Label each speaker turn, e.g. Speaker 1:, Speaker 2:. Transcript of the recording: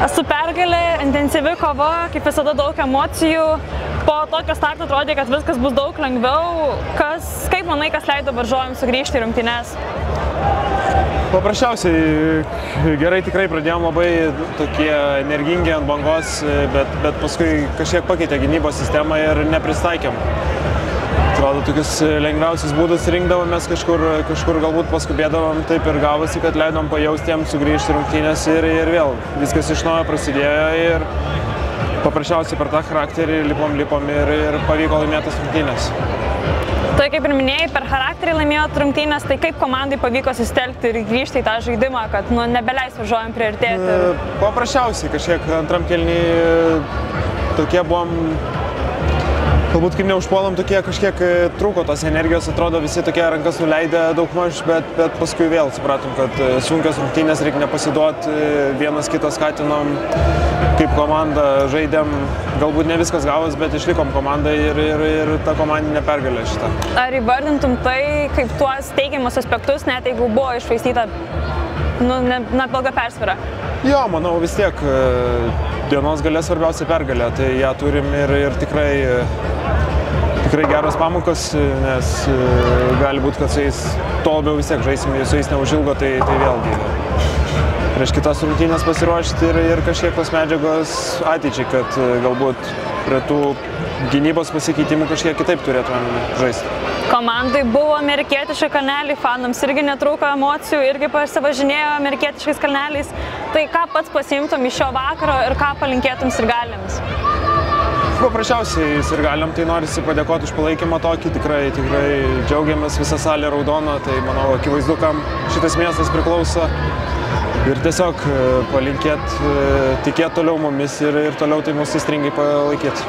Speaker 1: Su pergalė, intensyvi kova, kaip visada daug emocijų. Po tokio starto atrodė, kad viskas bus daug lengviau. Kaip manai, kas leido varžovėms sugrįžti į rungtynes?
Speaker 2: Paprasčiausiai gerai tikrai pradėjom labai tokie energingi ant bangos, bet paskui kažkiek pakeitė gynybos sistemą ir nepristaikėm. Atrodo, tokius lengviausius būdus rinkdavomės, kažkur galbūt paskubėdavom, taip ir gavosi, kad leidom pajausti jiems sugrįžti rungtynės ir vėl viskas iš naujo prasidėjo ir paprasčiausiai per tą charakterį lipom ir pavyko laimėtas rungtynės.
Speaker 1: Tai kaip ir minėjai, per charakterį laimėjot rungtynės, tai kaip komandai pavyko susitelkti ir grįžti į tą žaidimą, kad nebeleis varžovėm priartėti?
Speaker 2: Paprasčiausiai kažkiek antram kėliny tokie buvom, galbūt kaip neužpuolam, tokie kažkiek trūko tos energijos, atrodo visi tokie rankas nuleidę daugmaž, bet paskui vėl supratom, kad sunkios rungtynės, reikia nepasiduoti, vienas kitą skatinom, kaip komanda žaidėm, galbūt ne viskas gavos, bet išlikom komandai ir ta komandinė pergalė šitą.
Speaker 1: Ar įvardintum tai kaip tuos teigiamus aspektus, net jeigu buvo iššvaistyta bloga persvara?
Speaker 2: Jo, manau vis tiek dienos gale svarbiausia pergalė, tai ją turim ir tikrai geros pamokos, nes gali būti, kad su jais to labiau vis tiek žaisim, su jais neužilgo, tai vėlgi prieš kitas rungtynės pasiruošti ir kažkiek tos medžiagos ateičiai, kad galbūt prie tų gynybos pasikeitimų kažkiek kitaip turėtumėm žaisti.
Speaker 1: Komandai buvo amerikietiški kalneliai, fanams irgi netrūko emocijų, irgi pasivažinėjo amerikietiškais kalneliais. Tai ką pats pasiimtum iš šio vakaro ir ką palinkėtum sirgaliams?
Speaker 2: Paprasčiausiai sirgaliam tai norisi padėkoti už palaikymą tokį, tikrai džiaugiamės, visa salė raudona, tai manau akivaizdu, kam šitas miestas priklauso. Ir tiesiog palinkėti, tikėti toliau mumis ir toliau tai mus įstringai palaikyti.